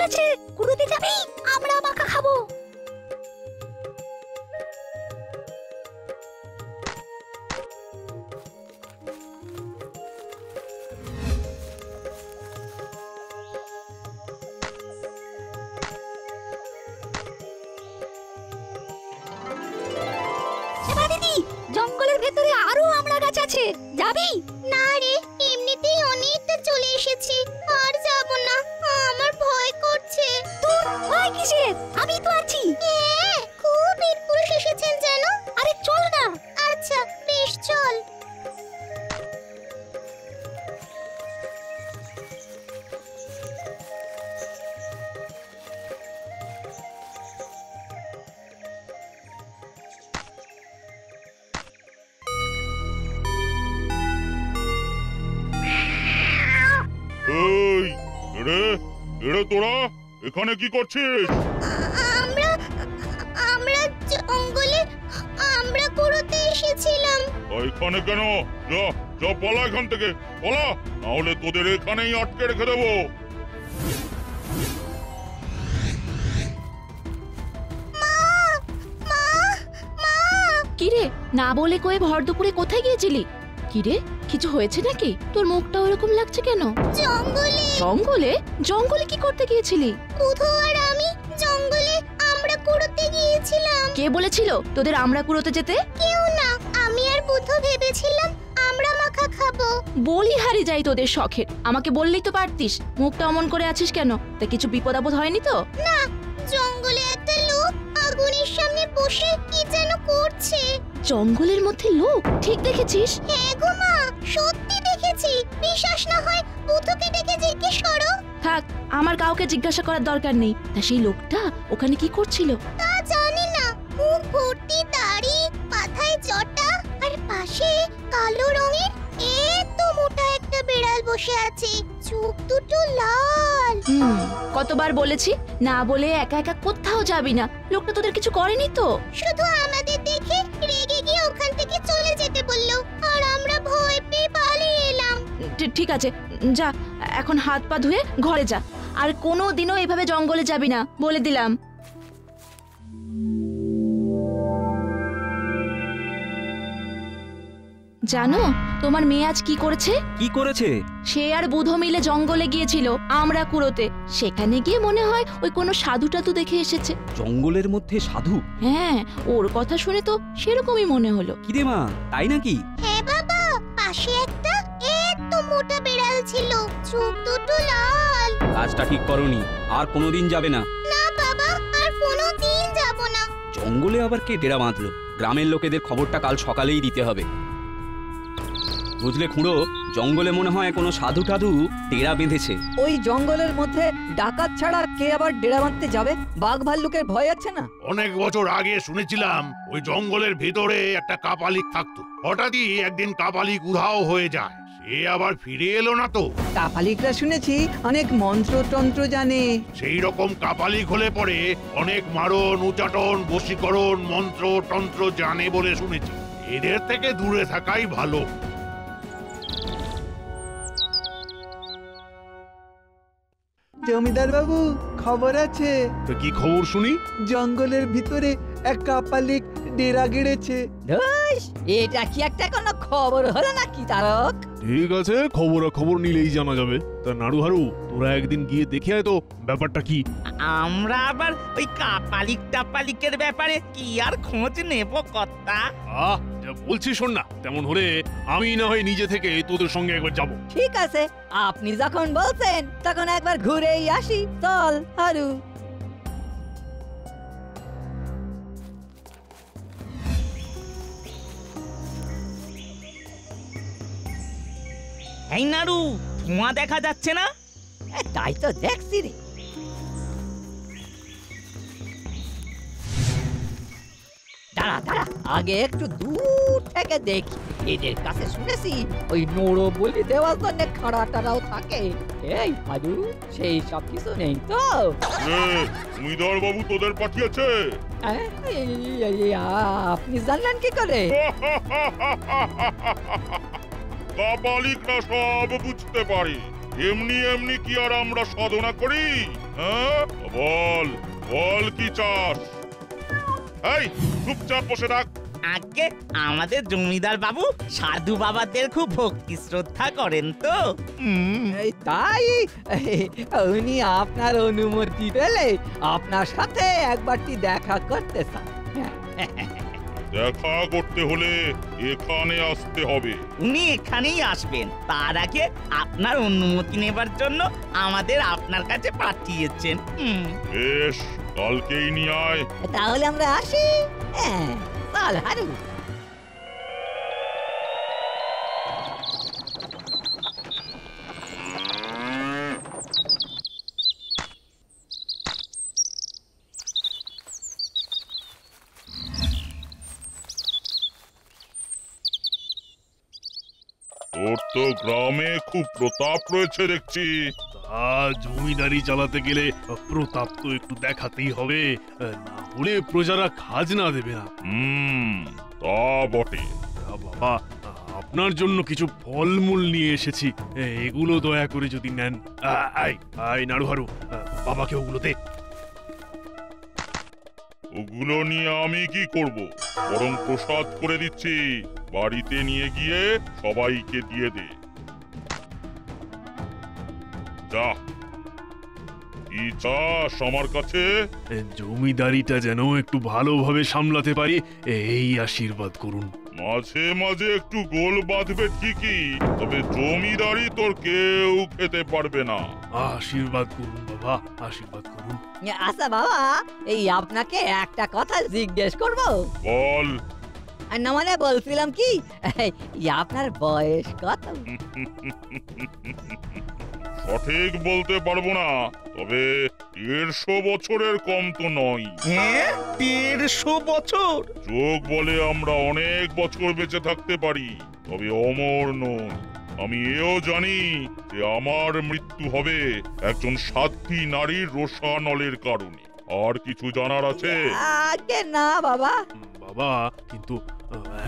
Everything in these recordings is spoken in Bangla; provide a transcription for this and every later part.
পড়েছে, কুড়োতে যাবি? আমরা মাখা খাবো। জঙ্গলের ভেতরে আরো আমড়া গাছ আছে, যাবি? না রে, এমনিতেই অনেকটা চলে এসেছি, আর যাব না, আমার ভয় করছে। তোর ভয় কিসের? আমি তো আছি। হ্যাঁ, খুব বীর পুরুষ এসেছেন যেন। আরে চল না। আচ্ছা বেশ, চল। এই এরে এরে তোরা এখানে কি করছিস? আমরা আমরা জঙ্গলে আমরা কুড়োতে এসেছিলাম। এখানে কেন? যা যা, পলা এখান থেকে, পলা, না হলে তোদের এখানেই আটকে রেখে দেবো। কিরে, না বলে কয়ে ভর দুপুরে কোথায় গিয়েছিলি? কিরে, কিছু হয়েছে নাকি? তোর মুখটা ওরকম লাগছে কেন? জঙ্গলে। জঙ্গলে? জঙ্গলে কি করতে গিয়েছিলি? বুধু আর আমি জঙ্গলে আমরা কুড়োতে গিয়েছিলাম। কে বলেছিল তোদের আমরা কুড়োতে যেতে? কেউ না, আমি আর বুধু ভেবেছিলাম আমরা মাখা খাবো। বলি হারি যাই তোদের শখের, আমাকে বললেই তো পারতিস। মুখটা অমন করে আছিস কেন? তা কিছু বিপদ আপদ হয়নি তো? না, জঙ্গলে একটা লোক আগুনের সামনে বসে কি যেন করছে। জঙ্গলের মধ্যে লোক? ঠিক দেখেছিস? হ্যাঁ গো মা, সত্যি দেখেছি। বিশ্বাস না হয় বুধুকে ডেকে জিজ্ঞেস করো। থাক, আমার কাউকে জিজ্ঞাসা করার দরকার নেই। তা সেই লোকটা ওখানে কি করছিল? তা জানি না, মুখ ভর্তি দাড়ি, মাথায় জটা, আর পাশে কালো রঙের এত মোটা একটা বিড়াল বসে আছে, চোখ দুটো লাল। কতবার বলেছি না বলে একা একা কোথাও যাবি না। লোকটা তোদের কিছু করেনি তো? শুধু আমাদের দেখে রেগে গিয়ে ওখান থেকে চলে যেতে বললো, আর আমরা ভয় পেয়ে পালিয়ে এলাম। ঠিক আছে, যা এখন হাত পা ধুয়ে ঘরে যা। আর কোনো দিনও এভাবে জঙ্গলে যাবি না, বলে দিলাম। জানো তোমার মেয়ে আজ কি করেছে? কি করেছে? সে আর বুধো মিলে জঙ্গলে গিয়েছিল আমরা কুড়োতে। সেখানে গিয়ে মনে হয় ওই কোনো সাধু টাধু দেখে এসেছে। জঙ্গলের মধ্যে সাধু? হ্যাঁ, ওর কথা শুনে তো সেরকমই মনে হলো। কিরে মা, তাই নাকি? হ্যাঁ বাবা, পাশে একটা এত মোটা বিড়াল ছিল, চোখ দুটো লাল। কাজটা ঠিক করনি, আর কোনোদিন যাবে না। না বাবা, আর কোনোদিন যাব না। জঙ্গলে আবার কে ডেরা বাঁধলো? গ্রামের লোকেদের খবরটা কাল সকালেই দিতে হবে। বুঝলে খুড়ো, জঙ্গলে মনে হয় কোনো সাধু টাধু ডেরা বেঁধেছে। ওই জঙ্গলের মধ্যে ডাকাত ছাড়া কে আবার ডেরা বাঁধতে যাবে? বাঘ ভাল্লুকের ভয় আছে না? অনেক বছর আগে শুনেছিলাম ওই জঙ্গলের ভিতরে একটা কাপালিক থাকতো। হঠাৎই একদিন কাপালিক উধাও হয়ে যায়, সে আবার ফিরে এলো না তো। কাপালিকরা শুনেছি অনেক মন্ত্রতন্ত্র জানে। সেই রকম কাপালিক হলে পরে অনেক মারণ, উচাটন, বশীকরণ, মন্ত্র তন্ত্র জানে বলে শুনেছি। এদের থেকে দূরে থাকাই ভালো। জমিদার বাবু, খবর আছে। তো কি খবর শুনি? জঙ্গলের ভিতরে এক কাপালিক ডেরা গেড়েছে। এটা কি একটা কোনো খবর হলো নাকি তারক? ঠিক আছে, খবর নিলেই জানা যাবে। তা নাড়ুহারু, তোরা একদিন গিয়ে দেখে আয় তো ব্যাপারটা কি। আমরা আবার ওই কাপালিক টাপালিকের ব্যাপারে কি আর খোঁজ নেব কর্তা? যা বলছি শোন না, তেমন হলে আমি না হয় নিজে থেকে তোদের সঙ্গে একবার যাব। ঠিক আছে, আপনি যখন বলছেন তখন একবার ঘুরেই আসি। চল হারু। এই নাড়ু, ধোঁয়া দেখা যাচ্ছে না? তাই তো দেখছি রে। দাঁড়া দাঁড়া, আগে একটু দূর থেকে দেখি। এদের কাছে শুনেছি ওই নোড়ো বলি দেওয়ার জন্য খাড়াটারাও থাকে। এই হারু, সেই সব কিছু নেই তো? জমিদার বাবু তোদের পাঠিয়েছে। আপনি জানলেন কি করে? কাপালিকরা সব বুঝতে পারে। এমনি এমনি কি আর আমরা সাধনা করি? হ্যাঁ, বল বল কি চাস? এই চুপচাপ বসে থাক। আগে আমাদের জমিদার বাবু সাধু বাবাদের খুব ভক্তি শ্রদ্ধা করেন তো। এই তাই উনি আপনার অনুমতি পেলে আপনার সাথে একবারটি দেখা করতে চান। দেখা করতে হলে এখানে আসতে হবে। উনি এখানেই আসবেন, তার আগে আপনার অনুমতি নেবার জন্য আমাদের আপনার কাছে পাঠিয়েছেন। বেশ, কালকেই নিয়ে আয়। তাহলে আমরা আসি। হ্যাঁ, চল হারু। তোর তো গ্রামে খুব প্রতাপ রয়েছে দেখছি। তা জমিদারি চালাতে গেলে প্রতাপ তো একটু দেখাতেই হবে, না হলে প্রজারা খাজনা দেবে না। তা বটে। বাবা, আপনার জন্য কিছু ফলমূল নিয়ে এসেছি, এগুলো দয়া করে যদি নেন। আয় আয় নাড়ুহারু, বাবাকে ওগুলো দে। ওগুলো নিয়ে আমি কি করব? বরং প্রসাদ করে দিচ্ছি, বাড়িতে নিয়ে গিয়ে সবাইকে দিয়ে দে। যা, কি চাস আমার কাছে? জমিদারিটা যেন একটু ভালোভাবে সামলাতে পারি, এই আশীর্বাদ করুন। মাঝে মাঝে একটু গোল বাঁধবে ঠিকই, তবে জমিদারি তোর কেউ খেতে পারবে না। আশীর্বাদ করুন বাবা, আশীর্বাদ করুন। আচ্ছা বাবা, এই আপনাকে একটা কথা জিজ্ঞেস করব? বল। না মানে বলছিলাম কি, আপনার বয়স কত? সঠিক বলতে পারবো না, তবে 150 বছরের কম তো নয়। 150 বছর? যোগ বলে আমরা অনেক বছর বেঁচে থাকতে পারি, তবে অমর নই। আমি এও জানি যে আমার মৃত্যু হবে একজন সাধ্বী নারীর রোষানলের কারণে। আর কিছু জানার আছে? আগে না বাবা। বাবা, কিন্তু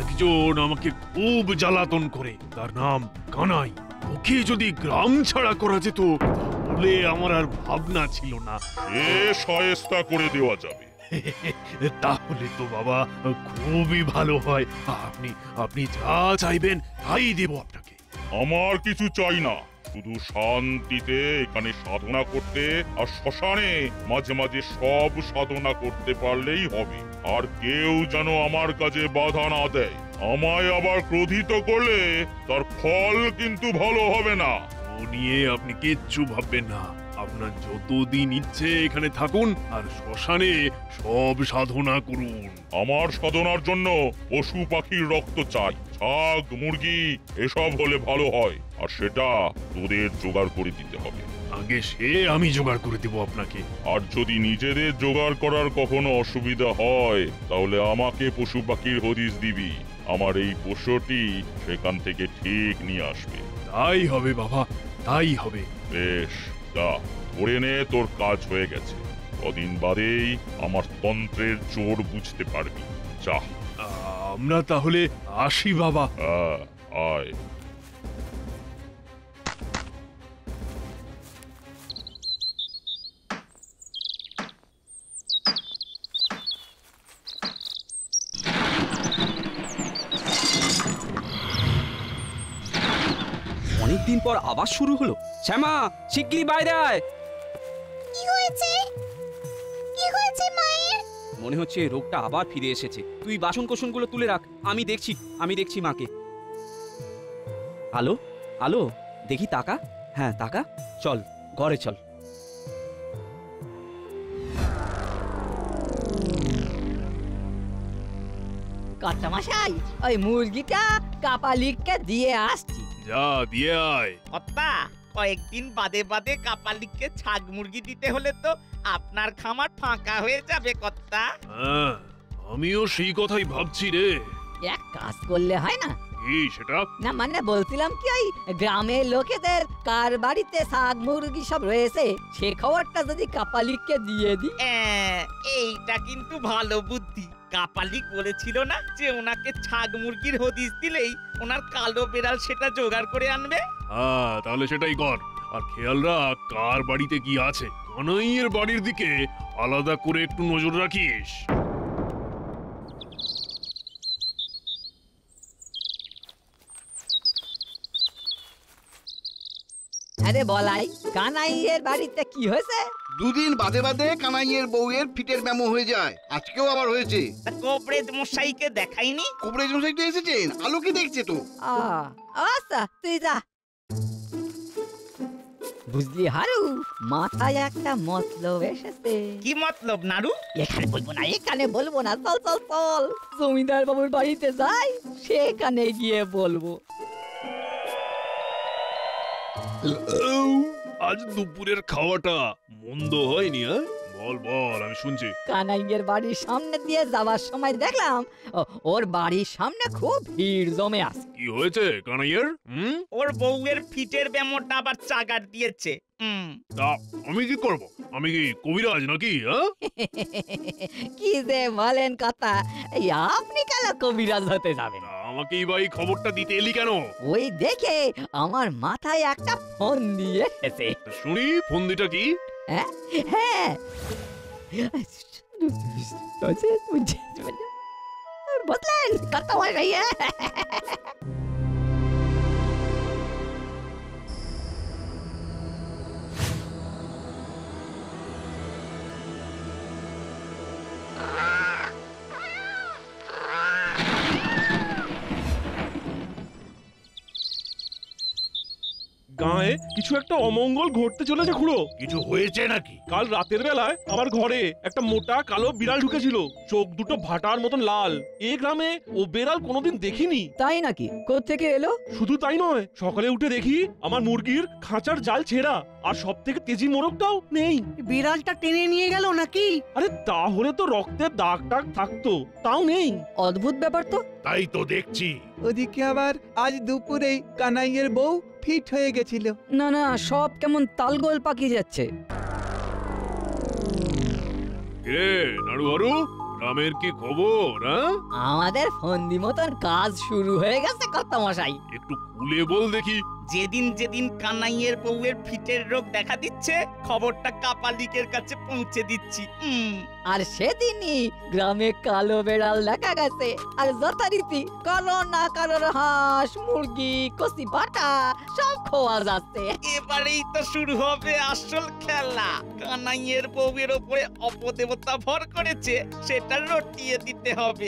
একজন আমাকে খুব জ্বালাতন করে, তার নাম কানাই। ওকে যদি গ্রাম ছাড়া করা যেত তাহলে আমার আর ভাবনা ছিল না। সে শায়েস্তা করে দেওয়া যাবে। তাহলে তো বাবা খুবই ভালো হয়। আপনি আপনি যা চাইবেন তাই দেব আপনাকে। আমার কিছু চাই না, শুধু শান্তিতে এখানে সাধনা করতে আর শ্মশানে মাঝে মাঝে সব সাধনা করতে পারলেই হবে। আর কেউ যেন আমার কাজে বাধা না দেয়। আমায় আবার ক্রোধিত করলে তার ফল কিন্তু ভালো হবে না। ও নিয়ে আপনি কিচ্ছু ভাববেন না। আপনার যতদিন ইচ্ছে এখানে থাকুন আর শ্মশানে সব সাধনা করুন। আমার সাধনার জন্য পশু পাখির রক্ত চাই, ছাগ মুরগি এসব হলে ভালো হয়, আর সেটা তোদের জোগাড় করে দিতে হবে। আগে সে আমি জোগাড় করে দেব আপনাকে। আর যদি নিজেদের জোগাড় করার কখনো অসুবিধা হয় তাহলে আমাকে পশু পাখির হদিস দিবি। আমার এই পোষ্যটি সেখান থেকে ঠিক নিয়ে আসবে। তাই হবে বাবা, তাই হবে। বেশ, যা করে নে, তোর কাজ হয়ে গেছে। কদিন বাদেই আমার তন্ত্রের জোর বুঝতে পারবি। যা। আমরা তাহলে আসি বাবা। হ্যাঁ, আয়। অনেকদিন পর আবার শুরু হলো। শ্যামা, শিগগিরই বাইরে আয়। কি হয়েছে? কি হয়েছে মায়ের? মনে হচ্ছে রোগটা আবার ফিরে এসেছে। তুই বাসন কোসনগুলো তুলে রাখ, আমি দেখছি মাকে। আলো আলো, দেখি তাকা। হ্যাঁ তাকা, চল ঘরে চল। কর্তামশাই, ওই মুরগিটা কাপালিককে দিয়ে আসছি। যা দিয়ে আয়। কর্তা, কয়েকদিন বাদে বাদে কাপালিককে ছাগ মুরগি দিতে হলে তো আপনার খামার ফাঁকা হয়ে যাবে কর্তা। হ্যাঁ, আমিও সেই কথাই ভাবছি রে। এক কাজ করলে হয় না? কি সেটা? না মানে বলছিলাম কি, ওই গ্রামের লোকেদের কার বাড়িতে শাক মুরগি সব রয়েছে সে খবরটা যদি কাপালিককে দিয়ে দিই। এইটা কিন্তু ভালো বুদ্ধি। কাপালিক বলেছিল না যে ওনাকে ছাগ মুরগির হদিস দিলেই ওনার কালো বেড়াল সেটা জোগাড় করে আনবে। হ্যাঁ, তাহলে সেটাই কর। আর খেয়াল রাখ কার বাড়িতে কি আছে। কানাইয়ের বাড়ির দিকে আলাদা করে একটু নজর রাখিস। আরে বলাই, কানাইয়ের বাড়িতে কি হয়েছে? দুদিন বাদে বাদে কানাইয়ের বউয়ের ফিটের ব্যামো হয়ে যায়, আজকেও আবার হয়েছে। তা কোবরেজ মশাইকে দেখাইনি? কোবরেজ মশাই তো এসেছেন, আলোকে দেখছে তো। আচ্ছা তুই যা। বুঝলি হারু, মাথায় একটা মতলব এসেছে। কি মতলব নাড়ু? এখানে বলবো না, এখানে বলবো না, চল চল চল জমিদার বাবুর বাড়িতে যাই, সেখানে গিয়ে বলবো। আজ দুপুরের খাওয়াটা মন্দ হয়নি। বল বল, আমি শুনছি। কানাইয়ের বাড়ির সামনে দিয়ে যাওয়ার সময় দেখলাম ওর বাড়ির সামনে খুব ভিড় জমে আছে। কি হয়েছে কানাইয়ের? ওর বউয়ের ফিটের ব্যামোটা আবার চাগার দিয়েছে। তা আমি কি করব? আমি কি কবিরাজ নাকি? কি যে বলেন কথা, এই আপনি কেন কবিরাজ হতে যাবেন? আমাকেই ভাই খবরটা দিতে এলি কেন? ওই দেখে আমার মাথায় একটা ফোন দিয়ে এসেছে। শুনি ফন্দিটা কি? হ্যাঁ বুঝলেন কথা হয়ে গিয়ে। গায়ে কিছু একটা অমঙ্গল ঘটতে চলেছে খুড়ো। কিছু হয়েছে নাকি? কাল রাতের বেলায় আমার ঘরে একটা মোটা কালো বিড়াল ঢুকেছিল, চোখ দুটো ভাটার মতন লাল। এই গ্রামে ও বেড়াল কোনোদিন দেখিনি। তাই নাকি? কোত্থেকে এলো? শুধু তাই নয়, সকালে উঠে দেখি আমার মুরগির খাঁচার জাল ছেঁড়া, আর সব থেকে তেজি মোরগটাও নেই। বিড়ালটা টেনে নিয়ে গেল নাকি? আরে তাহলে তো রক্তের দাগ টাগ থাকতো, তাও নেই। অদ্ভুত ব্যাপার তো। তাই তো দেখছি। ওদিকে আবার আজ দুপুরেই কানাইয়ের বউ ফিট হয়ে গেছিল। না না, সব কেমন তালগোল পাকিয়ে যাচ্ছে। নাড়ু হারু, গ্রামের কি খবর? আমাদের ফন্দি মতন কাজ শুরু হয়ে গেছে কর্তা মশাই। একটু খুলে বল দেখি। যেদিন যেদিন কানাইয়ের বউয়ের ফিটের রোগ দেখা দিচ্ছে, খবরটা কাপালিকের কাছে পৌঁছে দিচ্ছি। আর সেদিনই গ্রামে কালো বেড়াল দেখা গেছে, আর যথারীতি কারো না কারোর হাঁস মুরগি কষি বাটা সব খোয়া যাচ্ছে। এবারেই তো শুরু হবে আসল খেলা। কানাইয়ের বউয়ের ওপরে অপদেবতা ভর করেছে, সেটা রটিয়ে দিতে হবে।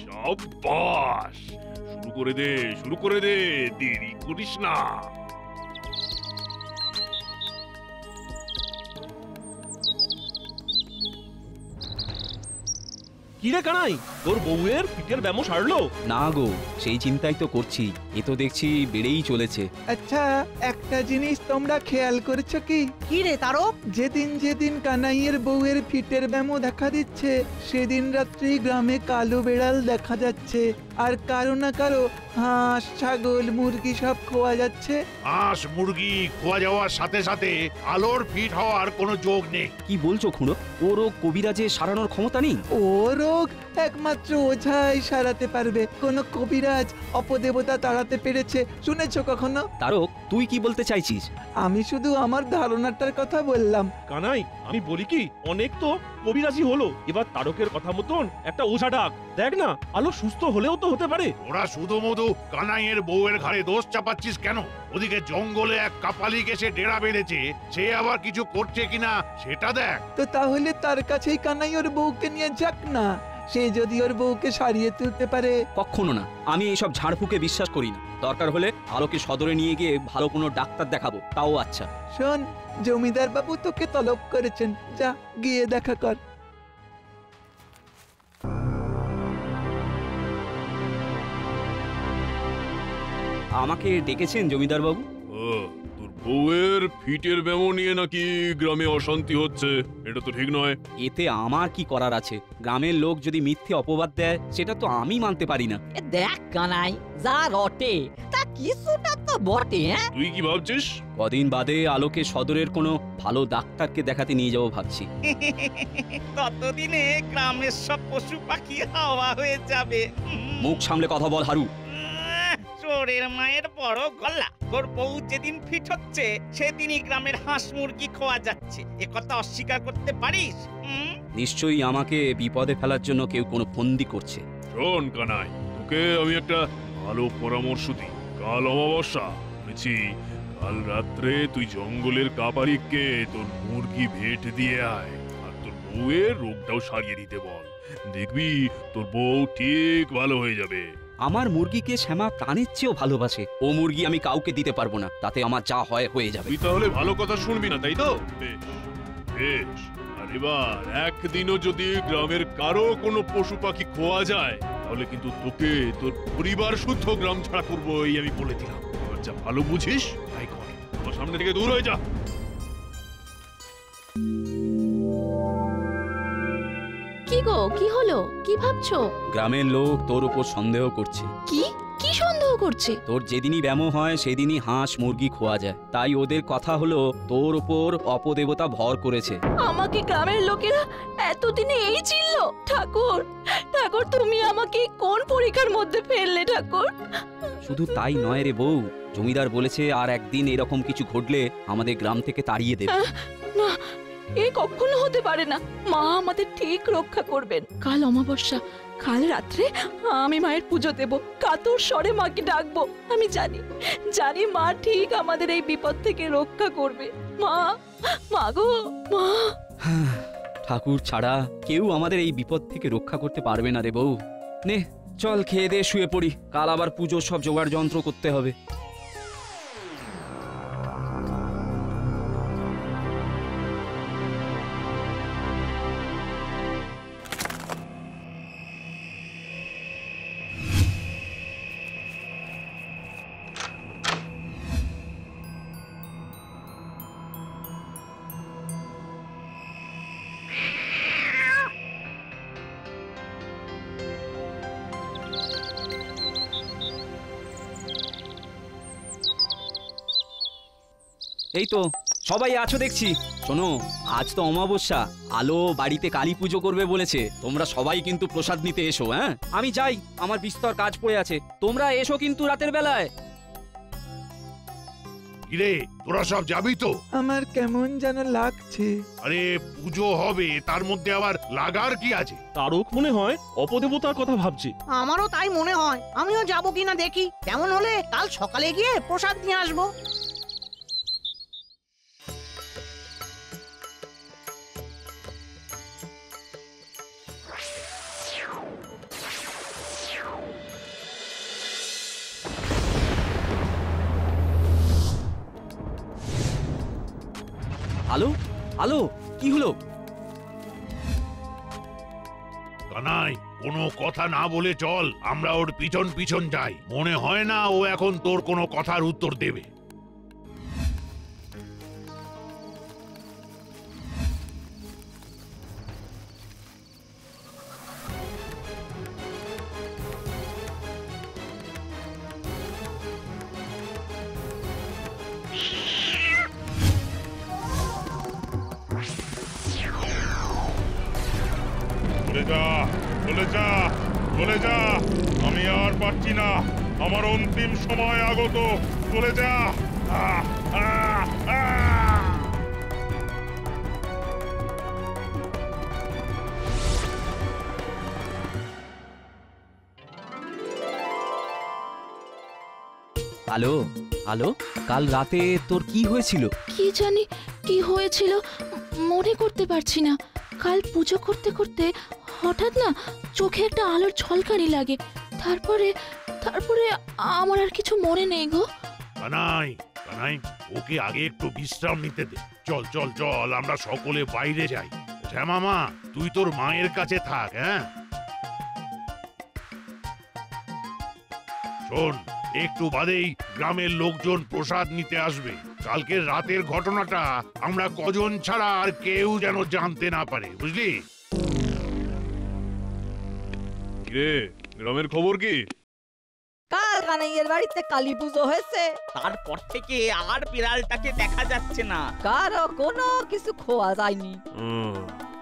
সাবাস, শুরু করে দে, শুরু করে দে, দেরি করিস না। কিরে কানাই, তোর বউয়ের পিঠের ব্যামো সারলো? না গো, সেই চিন্তাই তো করছি। এ তো দেখছি বেড়েই চলেছে। আচ্ছা, একটা জিনিস তোমরা খেয়াল করেছো কি? কি রে তারক? যেদিন যেদিন কানাইয়ের বউয়ের ফিটের ব্যামো দেখা দিচ্ছে, সেদিন রাত্রি গ্রামে কালো বেড়াল দেখা যাচ্ছে, আর কারো না কারো হাঁস ছাগল মুরগি সব খোয়া যাচ্ছে। হাঁস মুরগি খোয়া যাওয়ার সাথে সাথে আলোর ফিট হওয়ার কোনো যোগ নেই। কি বলছো খুড়ো? ওরও কবিরাজে সারানোর ক্ষমতা নেই? ও রোগ একমাত্র ওঝাই সারাতে পারবে। কোন কবিরাজ অপদেবতা তাড়াতে পেরেছে শুনেছো কখনো? তারক, তুই কি বলতে চাইছিস? আমি শুধু আমার ধারণাটার কথা বললাম। কানাই, আমি বলি কি, অনেক তো কবিরাজি হলো, এবার তারকের কথা মতন একটা ওঝা ডাক। দেখ না, আলো সুস্থ হলেও তো হতে পারে। ওরা শুধু মধু কানাইয়ের বউয়ের ঘাড়ে দোষ চাপাচ্ছিস কেন? ওদিকে জঙ্গলে এক কাপালিক এসে ডেরা বেঁধেছে, সে আবার কিছু করছে কিনা সেটা দেখ। তো তাহলে তার কাছেই কানাই ওর বউকে নিয়ে যাক না, সে যদি ওর বউকে সারিয়ে তুলতে পারে। কখনো না, আমি এইসব ঝাড়ফুঁকে বিশ্বাস করি না। দরকার হলে আলোকে সদরে নিয়ে গিয়ে ভালো কোনো ডাক্তার দেখাবো, তাও আচ্ছা। শোন, জমিদার বাবু তোকে তলব করেছেন, যা গিয়ে দেখা কর। আমাকে ডেকেছেন জমিদার বাবু? তোর বউয়ের ফিটের ব্যামো নিয়ে নাকি গ্রামে অশান্তি হচ্ছে, এটা তো ঠিক নয়। এতে আমার কি করার আছে? গ্রামের লোক যদি মিথ্যে অপবাদ দেয়, সেটা তো আমি মানতে পারি না। দেখ কানাই, যা রটে তা কিছুটা তো বটে। তুই কি ভাবছিস? কদিন বাদে আলোকে সদরের কোনো ভালো ডাক্তারকে দেখাতে নিয়ে যাবো ভাবছি। ততদিনে গ্রামের সব পশু পাখি হাওয়া হয়ে যাবে। মুখ সামলে কথা বল হারু। চোরের মায়ের বড় গলা। তোর বউ যেদিন ফিট হচ্ছে সেদিনই গ্রামের হাঁস মুরগি খোয়া যাচ্ছে, এ কথা অস্বীকার করতে পারিস? নিশ্চয়ই আমাকে বিপদে ফেলার জন্য কেউ কোনো ফন্দি করছে। শোন কানাই, তোকে আমি একটা ভালো পরামর্শ দিই। কাল অমাবস্যা, শুনেছি কাল রাত্রে তুই জঙ্গলের কাপালিককে তোর মুরগি ভেট দিয়ে আয়, আর তোর বউয়ের রোগটাও সারিয়ে দিতে বল। দেখবি তোর বউ ঠিক ভালো হয়ে যাবে। আমার মুরগিকে শ্যামা প্রাণের চেয়েও ভালোবাসে। ও মুরগি আমি কাউকে দিতে পারবো না, তাতে আমার যা হয় হয়ে যাবে। তুই তাহলে ভালো কথা শুনবি না, তাই তো? বেশ বেশ। আর এবার একদিনও যদি গ্রামের কারো কোনো পশু পাখি খোয়া যায় তাহলে কিন্তু তোকে তোর পরিবার শুদ্ধ গ্রাম ছাড়া করবো, এই আমি বলে দিলাম। এবার যা ভালো বুঝিস তাই কর, তোর সামনে থেকে দূর হয়ে যা। কি গো, কি হলো? কি ভাবছো? গ্রামের লোক তোর উপর সন্দেহ করছে। কি কি সন্দেহ করছে? তোর যেদিনই ব্যামো হয় সেদিনই হাঁস মুরগি খোয়া যায়, তাই ওদের কথা হলো তোর উপর অপদেবতা ভর করেছে। আমাকে গ্রামের লোকেরা এতদিনে এই চিনল? ঠাকুর, ঠাকুর, তুমি আমাকে কোন পরীক্ষার মধ্যে ফেললে ঠাকুর? শুধু তাই নয় রে বউ, জমিদার বলেছে আর একদিন এরকম কিছু ঘটলে আমাদের গ্রাম থেকে তাড়িয়ে দেবে। না, এ কখনো হতে পারে না। মা আমাদের ঠিক রক্ষা করবেন। কাল অমাবস্যা, কাল রাত্রে আমি মায়ের পুজো দেব, কাতর স্বরে মাকে ডাকবো। আমি জানি জানি মা ঠিক আমাদের এই বিপদ থেকে রক্ষা করবে। মা, মা গো, মা। ঠাকুর ছাড়া কেউ আমাদের এই বিপদ থেকে রক্ষা করতে পারবে না রে বউ। নে চল, খেয়ে দে, শুয়ে পড়ি। কাল আবার পুজোর সব জোগাড় যন্ত্র করতে হবে। এই তো সবাই আছো দেখছি। শোনো, আজ তো অমাবস্যা, আলো বাড়িতে কালী পুজো করবে বলেছে। তোমরা সবাই কিন্তু প্রসাদ নিতে এসো। হ্যাঁ, আমি যাই, আমার বিস্তর কাজ পড়ে আছে। তোমরা এসো কিন্তু রাতের বেলায়। কিরে, তোরা সব যাবি তো? আমার কেমন যেন লাগছে। আরে পুজো হবে, তার মধ্যে আবার লাগার কি আছে? তারক মনে হয় অপদেবতার কথা ভাবছে। আমারও তাই মনে হয়। আমিও যাবো কিনা দেখি, তেমন হলে কাল সকালে গিয়ে প্রসাদ নিয়ে আসবো। আলো, আলো, কি হলো? কানাই, কোনো কথা না বলে চল, আমরা ওর পিছন পিছন যাই। মনে হয় না ও এখন তোর কোনো কথার উত্তর দেবে। চলে যা, চলে যা, চলে যা। আমি আর পারছি না, আমার অন্তিম সময় আগত। চলে যা। আহ, আহ, আহ। আলো, আলো, কাল রাতে তোর কি হয়েছিল? কি জানি কি হয়েছিল, মনে করতে পারছি না। কাল পুজো করতে করতে হঠাৎ না চোখে একটা আলোর ঝলকানি লাগে। তারপরে তারপরে আমার আর কিছু মনে নেই গো। কানাই, কানাই, ওকে আগে একটু বিশ্রাম নিতে দে। চল চল চল, আমরা সকলে বাইরে যাই। শ্যামামা, তুই তোর মায়ের কাছে থাক। হ্যাঁ, শোন, একটু বাদেই গ্রামের লোকজন প্রসাদ নিতে আসবে। কালকের রাতের ঘটনাটা আমরা কজন ছাড়া আর কেউ যেন জানতে না পারে, বুঝলি? কিরে, গ্রামের খবর কি? কাল কানাইয়ের বাড়িতে কালী পুজো হয়েছে, তারপর থেকে আর বিড়ালটাকে দেখা যাচ্ছে না। কারো কোনো কিছু খোয়া যায়নি।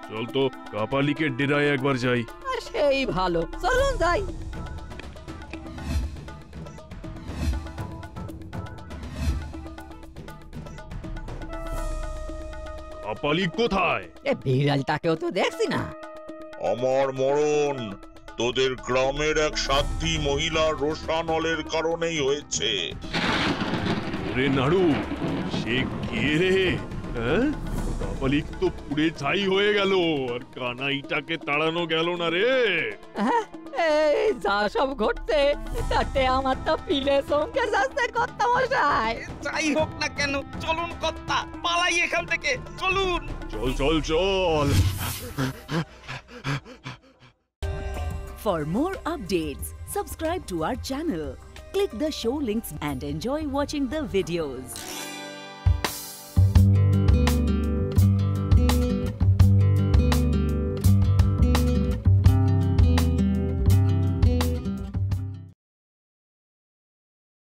চল তো কাপালিকের ডেরায় একবার যাই। সেই ভালো, চলুন যাই। কাপালিক কোথায়? এ বিড়ালটাকেও তো দেখছি না। আমার মরণ তোদের গ্রামের এক সাধ্যী মহিলার রোষানলের কারণেই হয়েছে। রে নাড়ু, সে কে রে? হ্যাঁ, কাপালিক তো পুড়ে ছাই হয়ে গেল, আর কানাইটাকে তাড়ানো গেল না রে। হ্যাঁ, এই যা সব ঘটছে তাতে আমার তো পিলে সঙ্গে যাচ্ছে কর্তা মশাই। যাই হোক না কেন, চলুন কর্তা, পালাই এখান থেকে, চলুন। চল চল চল। For more updates, subscribe to our channel, click the show links and enjoy watching the videos.